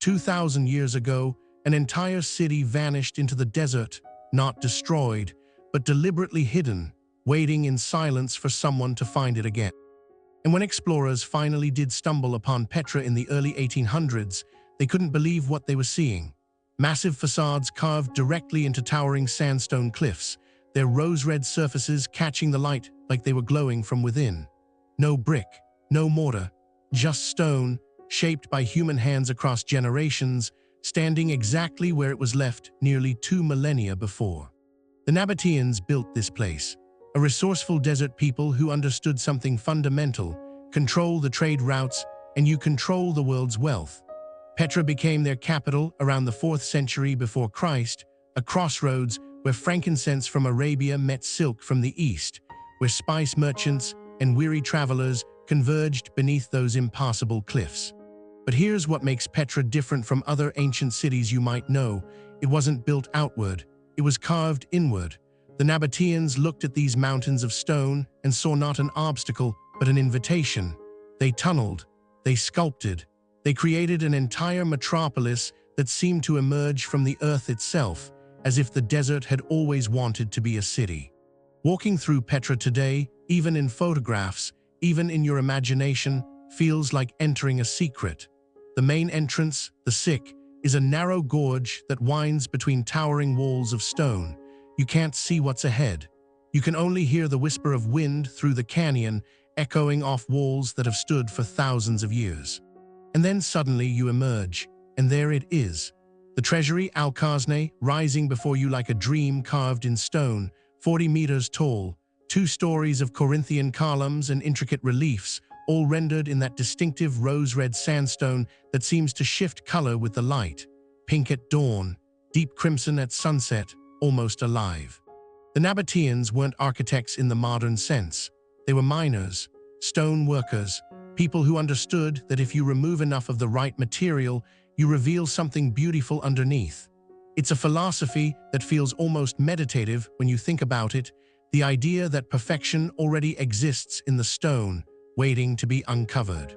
2,000 years ago, an entire city vanished into the desert, not destroyed, but deliberately hidden, waiting in silence for someone to find it again. And when explorers finally did stumble upon Petra in the early 1800s, they couldn't believe what they were seeing. Massive facades carved directly into towering sandstone cliffs, their rose-red surfaces catching the light like they were glowing from within. No brick, no mortar, just stone, shaped by human hands across generations, standing exactly where it was left nearly 2 millennia before. The Nabateans built this place, a resourceful desert people who understood something fundamental: control the trade routes, and you control the world's wealth. Petra became their capital around the 4th century before Christ, a crossroads where frankincense from Arabia met silk from the East, where spice merchants and weary travelers converged beneath those impassable cliffs. But here's what makes Petra different from other ancient cities you might know. It wasn't built outward, it was carved inward. The Nabateans looked at these mountains of stone and saw not an obstacle, but an invitation. They tunneled, they sculpted, they created an entire metropolis that seemed to emerge from the earth itself, as if the desert had always wanted to be a city. Walking through Petra today, even in photographs, even in your imagination, feels like entering a secret. The main entrance, the Sikh, is a narrow gorge that winds between towering walls of stone. You can't see what's ahead. You can only hear the whisper of wind through the canyon, echoing off walls that have stood for thousands of years. And then suddenly you emerge, and there it is. The treasury Al-Khazne, rising before you like a dream carved in stone, 40 meters tall, 2 stories of Corinthian columns and intricate reliefs, all rendered in that distinctive rose-red sandstone that seems to shift color with the light. Pink at dawn, deep crimson at sunset, almost alive. The Nabateans weren't architects in the modern sense. They were miners, stone workers, people who understood that if you remove enough of the right material, you reveal something beautiful underneath. It's a philosophy that feels almost meditative when you think about it, the idea that perfection already exists in the stone, waiting to be uncovered.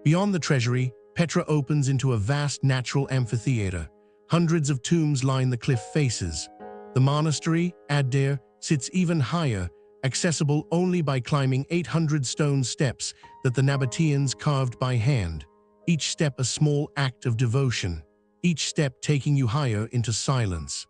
Beyond the treasury, Petra opens into a vast natural amphitheater. Hundreds of tombs line the cliff faces. The monastery, Ad-Dair, sits even higher, accessible only by climbing 800 stone steps that the Nabateans carved by hand. Each step a small act of devotion, each step taking you higher into silence.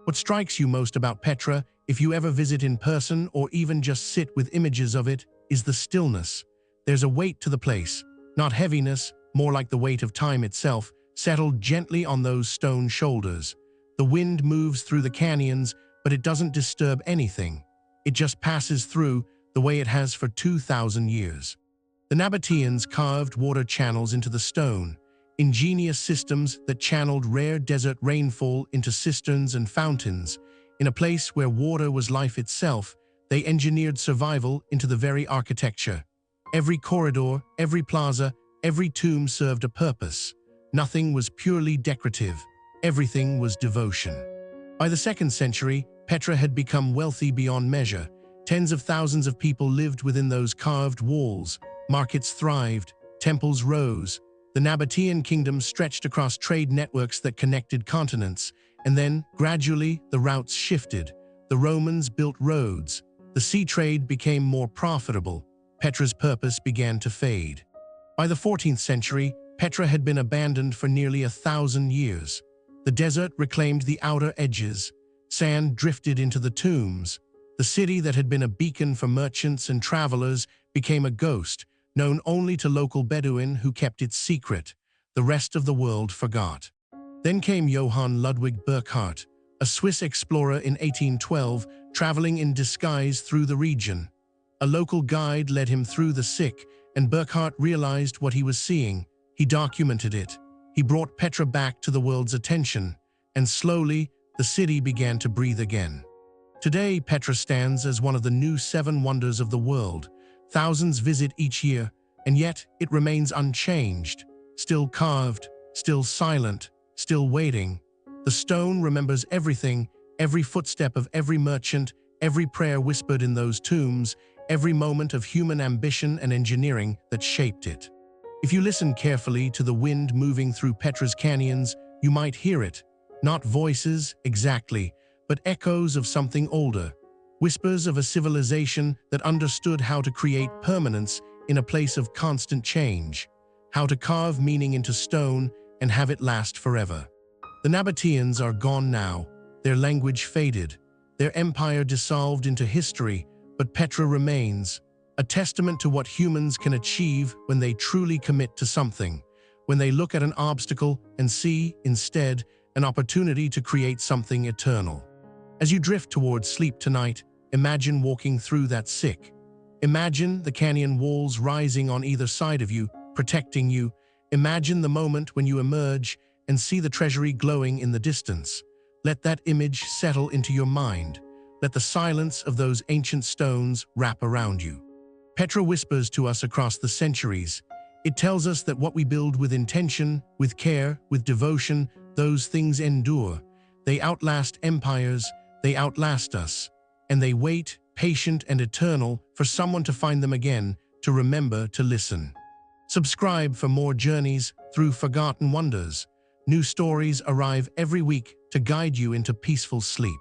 What strikes you most about Petra, if you ever visit in person or even just sit with images of it, is the stillness. There's a weight to the place, not heaviness, more like the weight of time itself, settled gently on those stone shoulders. The wind moves through the canyons, but it doesn't disturb anything. It just passes through the way it has for 2,000 years. The Nabateans carved water channels into the stone, ingenious systems that channeled rare desert rainfall into cisterns and fountains. In a place where water was life itself, they engineered survival into the very architecture. Every corridor, every plaza, every tomb served a purpose. Nothing was purely decorative. Everything was devotion. By the 2nd century, Petra had become wealthy beyond measure. Tens of thousands of people lived within those carved walls. Markets thrived, temples rose. The Nabatean kingdom stretched across trade networks that connected continents. And then, gradually, the routes shifted. The Romans built roads. The sea trade became more profitable. Petra's purpose began to fade. By the 14th century, Petra had been abandoned for nearly 1,000 years. The desert reclaimed the outer edges. Sand drifted into the tombs. The city that had been a beacon for merchants and travelers became a ghost, known only to local Bedouin who kept it secret. The rest of the world forgot. Then came Johann Ludwig Burckhardt, a Swiss explorer in 1812, traveling in disguise through the region. A local guide led him through the Sikh, and Burckhardt realized what he was seeing. He documented it. He brought Petra back to the world's attention, and slowly, the city began to breathe again. Today, Petra stands as one of the new 7 wonders of the world. Thousands visit each year, and yet it remains unchanged, still carved, still silent, still waiting. The stone remembers everything, every footstep of every merchant, every prayer whispered in those tombs, every moment of human ambition and engineering that shaped it. If you listen carefully to the wind moving through Petra's canyons, you might hear it. Not voices, exactly, but echoes of something older. Whispers of a civilization that understood how to create permanence in a place of constant change. How to carve meaning into stone and have it last forever. The Nabateans are gone now, their language faded, their empire dissolved into history, but Petra remains, a testament to what humans can achieve when they truly commit to something, when they look at an obstacle and see, instead, an opportunity to create something eternal. As you drift towards sleep tonight, imagine walking through that sick. Imagine the canyon walls rising on either side of you, protecting you. Imagine the moment when you emerge and see the treasury glowing in the distance. Let that image settle into your mind. Let the silence of those ancient stones wrap around you. Petra whispers to us across the centuries. It tells us that what we build with intention, with care, with devotion, those things endure. They outlast empires, they outlast us, and they wait, patient and eternal, for someone to find them again, to remember to listen. Subscribe for more journeys through forgotten wonders. New stories arrive every week to guide you into peaceful sleep.